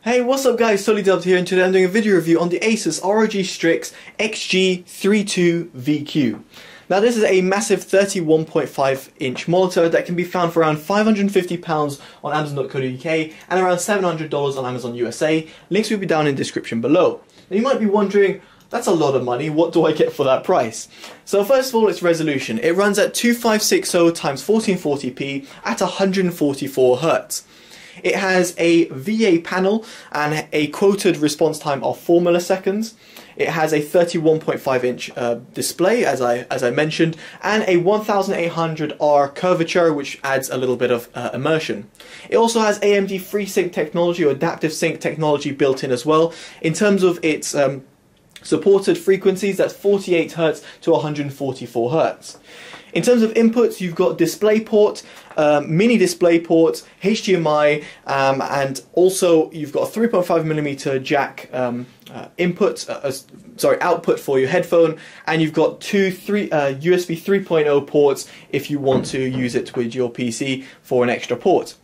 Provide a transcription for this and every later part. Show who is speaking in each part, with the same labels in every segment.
Speaker 1: Hey, what's up guys, Totallydubbed here, and today I'm doing a video review on the Asus ROG Strix XG32VQ. Now this is a massive 31.5 inch monitor that can be found for around £550 on Amazon.co.uk and around $700 on Amazon USA. Links will be down in the description below. Now you might be wondering, that's a lot of money, what do I get for that price? So first of all, its resolution. It runs at 2560 x 1440p at 144 Hz. It has a VA panel and a quoted response time of 4 milliseconds. It has a 31.5 inch display, as I mentioned, and a 1800R curvature, which adds a little bit of immersion. It also has AMD FreeSync technology or adaptive sync technology built in as well. In terms of its supported frequencies, that's 48 Hz to 144 Hz. In terms of inputs, you've got DisplayPort, mini DisplayPort, HDMI, and also you've got a 3.5mm jack output for your headphone, and you've got two USB 3.0 ports if you want to use it with your PC for an extra port.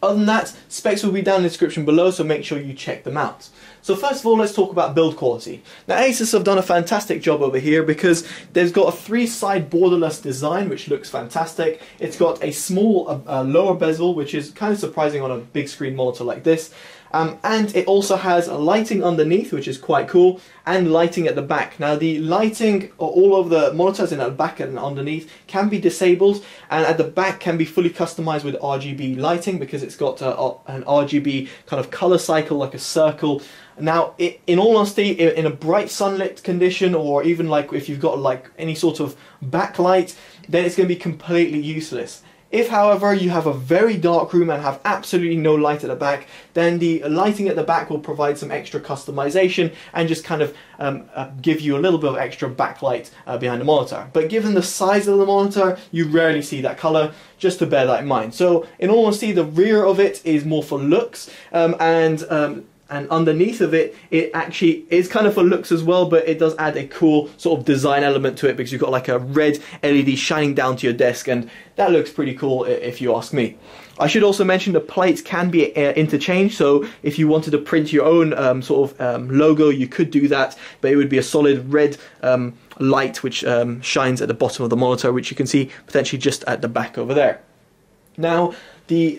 Speaker 1: Other than that, specs will be down in the description below, so make sure you check them out. So first of all, let's talk about build quality. Now Asus have done a fantastic job over here because they've got a 3-side borderless design which looks fantastic. It's got a small lower bezel, which is kind of surprising on a big screen monitor like this. And it also has lighting underneath, which is quite cool, and lighting at the back. Now the lighting all over the monitors and at the back and underneath can be disabled, and at the back can be fully customized with RGB lighting because it's got an RGB kind of color cycle, like a circle. Now, in all honesty, in a bright sunlit condition, or even like if you've got like any sort of backlight, then it's going to be completely useless. If, however, you have a very dark room and have absolutely no light at the back, then the lighting at the back will provide some extra customization and just kind of give you a little bit of extra backlight behind the monitor. But given the size of the monitor, you rarely see that color, just to bear that in mind. So, in all honesty, the rear of it is more for looks, and underneath of it, it actually is kind of for looks as well, but it does add a cool sort of design element to it because you've got like a red LED shining down to your desk, and that looks pretty cool if you ask me. I should also mention the plates can be interchanged, so if you wanted to print your own logo, you could do that, but it would be a solid red light which shines at the bottom of the monitor, which you can see potentially just at the back over there. Now, the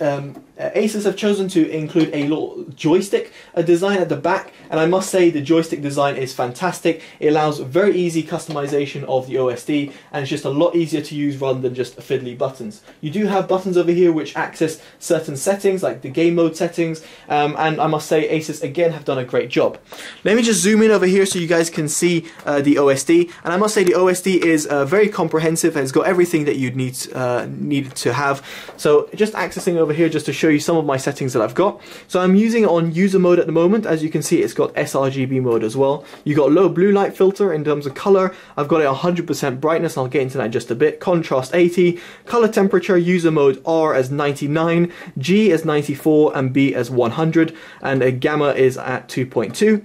Speaker 1: Asus have chosen to include a little joystick design at the back, and I must say the joystick design is fantastic. It allows very easy customization of the OSD, and it's just a lot easier to use rather than just fiddly buttons. You do have buttons over here which access certain settings, like the game mode settings, and I must say Asus again have done a great job. Let me just zoom in over here so you guys can see the OSD, and I must say the OSD is very comprehensive and it's got everything that you'd need to have. So just accessing over here just to show you some of my settings that I've got. So I'm using it on user mode at the moment. As you can see, it's got sRGB mode as well. You've got low blue light filter. In terms of color, I've got it 100% brightness, I'll get into that in just a bit. Contrast 80, color temperature, user mode R as 99, G as 94, and B as 100, and a gamma is at 2.2.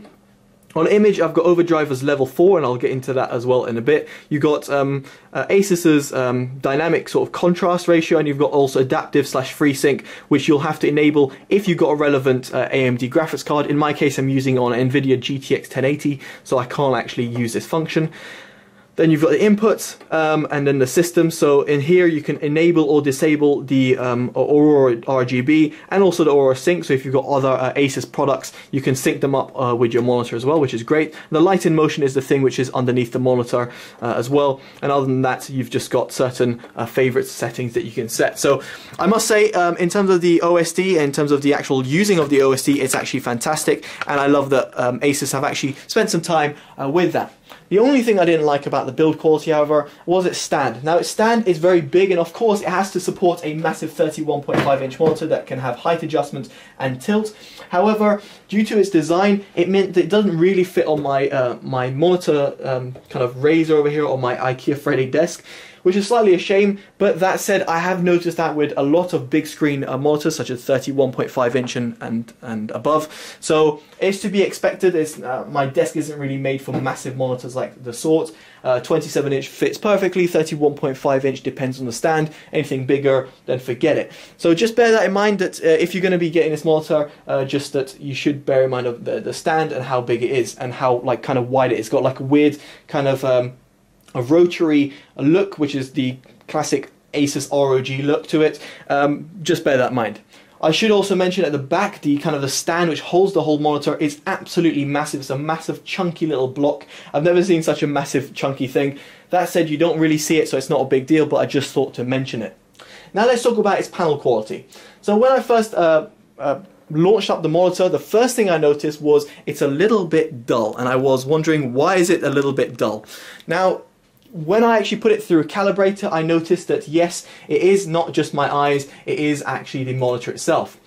Speaker 1: On image, I've got overdrive as level 4, and I'll get into that as well in a bit. You've got Asus's dynamic sort of contrast ratio, and you've got also adaptive / FreeSync, which you'll have to enable if you've got a relevant AMD graphics card. In my case, I'm using on NVIDIA GTX 1080, so I can't actually use this function. Then you've got the inputs and then the system. So in here you can enable or disable the Aurora RGB and also the Aurora Sync. So if you've got other Asus products, you can sync them up with your monitor as well, which is great. The light in motion is the thing which is underneath the monitor as well. And other than that, you've just got certain favorite settings that you can set. So I must say, in terms of the OSD, in terms of the actual using of the OSD, it's actually fantastic. And I love that Asus have actually spent some time with that. The only thing I didn't like about the build quality, however, was its stand. Now, its stand is very big, and of course it has to support a massive 31.5 inch monitor that can have height adjustment and tilt. However, due to its design, it meant that it doesn't really fit on my my monitor kind of raise over here on my IKEA Friday desk, which is slightly a shame. But that said, I have noticed that with a lot of big screen monitors, such as 31.5 inch and above. So it's to be expected. My desk isn't really made for massive monitors like the sort. 27 inch fits perfectly, 31.5 inch depends on the stand. Anything bigger, then forget it. So just bear that in mind, that if you're going to be getting this monitor, just that you should bear in mind of the stand and how big it is and how like kind of wide it is. It's got like a weird kind of a rotary look, which is the classic Asus ROG look to it. Just bear that in mind. I should also mention at the back, the kind of the stand which holds the whole monitor is absolutely massive. It's a massive chunky little block. I've never seen such a massive chunky thing. That said, you don't really see it, so it's not a big deal, but I just thought to mention it. Now let's talk about its panel quality. So when I first launched up the monitor, the first thing I noticed was it's a little bit dull, and I was wondering, why is it a little bit dull? Now, when I actually put it through a calibrator, I noticed that yes, it is not just my eyes, it is actually the monitor itself.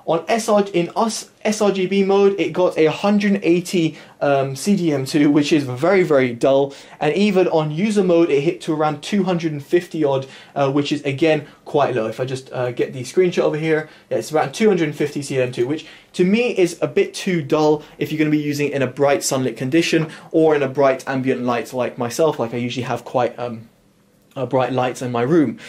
Speaker 1: On sRGB mode, it got a 180 CDM2, which is very, very dull. And even on user mode, it hit to around 250 odd, which is again quite low. If I just get the screenshot over here, yeah, it's around 250 CDM2, which to me is a bit too dull if you're going to be using it in a bright sunlit condition or in a bright ambient light like myself, like I usually have quite bright lights in my room.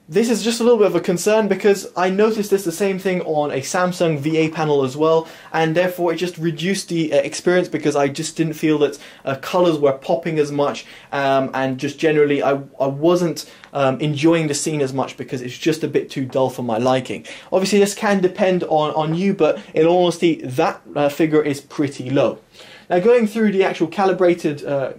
Speaker 1: This is just a little bit of a concern because I noticed this the same thing on a Samsung VA panel as well, and therefore it just reduced the experience because I just didn't feel that colors were popping as much, and just generally I wasn't enjoying the scene as much because it's just a bit too dull for my liking. Obviously this can depend on you, but in all honesty that figure is pretty low. Now going through the actual calibrated, the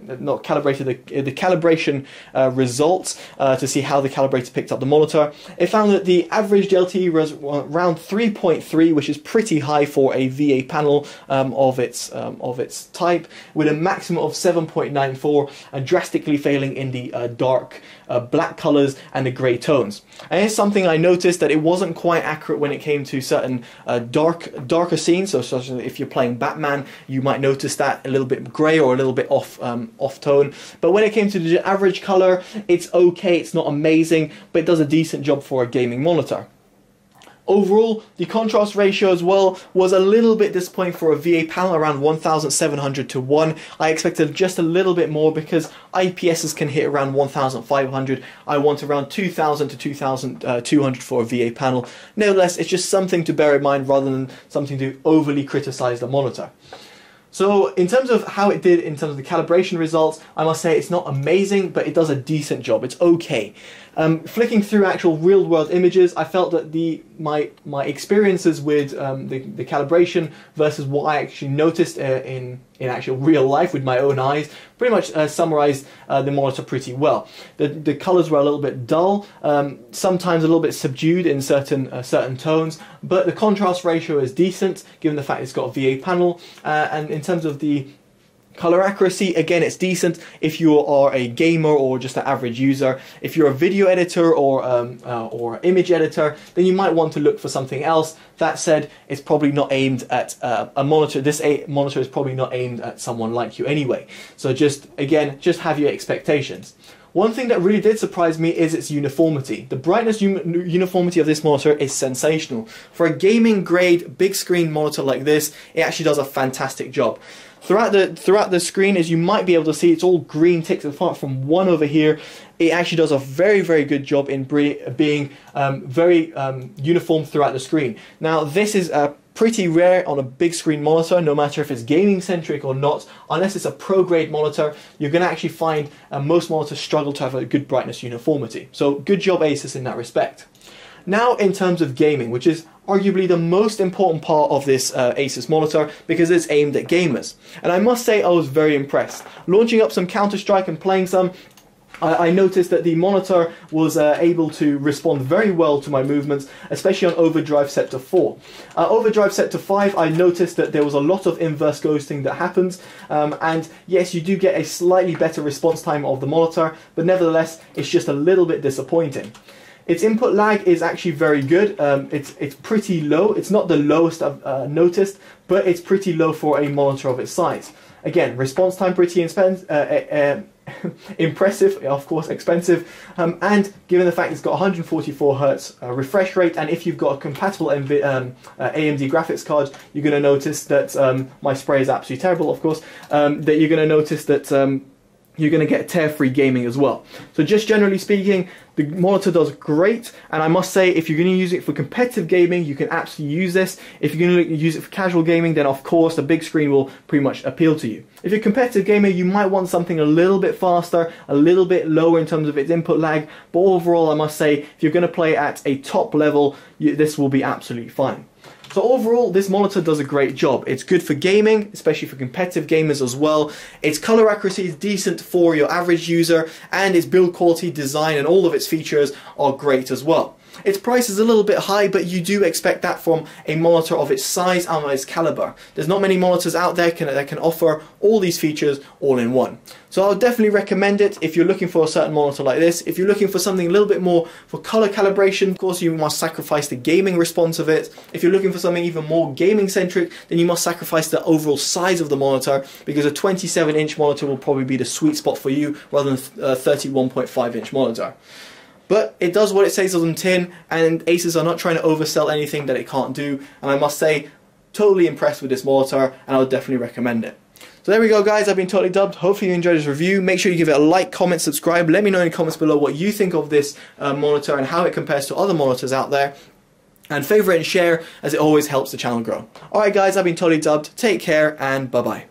Speaker 1: calibration results to see how the calibrator picked up the monitor, it found that the average LTE was around 3.3, which is pretty high for a VA panel of its type, with a maximum of 7.94, and drastically failing in the dark black colors and the grey tones. And it's something I noticed that it wasn't quite accurate when it came to certain darker scenes. So such as if you're playing Batman, you might notice that a little bit grey or a little bit off tone. But when it came to the average color, it's okay. It's not amazing, but it does a decent job for a gaming monitor. Overall, the contrast ratio as well was a little bit disappointing for a VA panel, around 1700 to 1. I expected just a little bit more because IPSs can hit around 1500. I want around 2000 to 2200 for a VA panel. Nevertheless, it's just something to bear in mind rather than something to overly criticize the monitor. So in terms of how it did in terms of the calibration results, I must say it's not amazing, but it does a decent job. It's okay. Flicking through actual real-world images, I felt that my experiences with the calibration versus what I actually noticed in actual real life with my own eyes pretty much summarized the monitor pretty well. The colors were a little bit dull, sometimes a little bit subdued in certain tones, but the contrast ratio is decent given the fact it's got a VA panel, and in terms of the color accuracy, again, it's decent if you are a gamer or just an average user. If you're a video editor or image editor, then you might want to look for something else. That said, it's probably not aimed at a monitor. This monitor is probably not aimed at someone like you anyway. So just have your expectations. One thing that really did surprise me is its uniformity. The brightness uniformity of this monitor is sensational. For a gaming grade big screen monitor like this, it actually does a fantastic job. Throughout the screen, as you might be able to see, it's all green ticks apart from one over here. It actually does a very, very good job in being very uniform throughout the screen. Now, this is pretty rare on a big screen monitor, no matter if it's gaming centric or not. Unless it's a pro grade monitor, you're going to actually find most monitors struggle to have a good brightness uniformity. So good job Asus in that respect. Now in terms of gaming, which is arguably the most important part of this Asus monitor because it's aimed at gamers. And I must say I was very impressed. Launching up some Counter-Strike and playing some, I noticed that the monitor was able to respond very well to my movements, especially on overdrive set to 4. Overdrive set to 5, I noticed that there was a lot of inverse ghosting that happens, and yes, you do get a slightly better response time of the monitor, but nevertheless, it's just a little bit disappointing. Its input lag is actually very good. It's pretty low. It's not the lowest I've noticed, but it's pretty low for a monitor of its size. Again, response time pretty impressive, of course expensive, and given the fact it's got 144 Hz refresh rate, and if you've got a compatible AMD graphics card, you're going to notice that my spray is absolutely terrible, of course, that you're going to notice that you're going to get tear-free gaming as well. So just generally speaking, the monitor does great, and I must say, if you're going to use it for competitive gaming, you can absolutely use this. If you're going to use it for casual gaming, then of course the big screen will pretty much appeal to you. If you're a competitive gamer, you might want something a little bit faster, a little bit lower in terms of its input lag, but overall I must say, if you're going to play at a top level, this will be absolutely fine. So overall, this monitor does a great job. It's good for gaming, especially for competitive gamers as well. Its color accuracy is decent for your average user, and its build quality, design, and all of its features are great as well. Its price is a little bit high, but you do expect that from a monitor of its size and its caliber. There's not many monitors out there that can offer all these features all in one. So I would definitely recommend it if you're looking for a certain monitor like this. If you're looking for something a little bit more for color calibration, of course you must sacrifice the gaming response of it. If you're looking for something even more gaming centric, then you must sacrifice the overall size of the monitor, because a 27-inch monitor will probably be the sweet spot for you rather than a 31.5-inch monitor. But it does what it says on the tin, and Asus are not trying to oversell anything that it can't do, and I must say, totally impressed with this monitor, and I would definitely recommend it. So there we go guys, I've been Totally Dubbed. Hopefully you enjoyed this review. Make sure you give it a like, comment, subscribe. Let me know in the comments below what you think of this monitor and how it compares to other monitors out there. And favourite and share, as it always helps the channel grow. Alright guys, I've been Totally Dubbed. Take care and bye bye.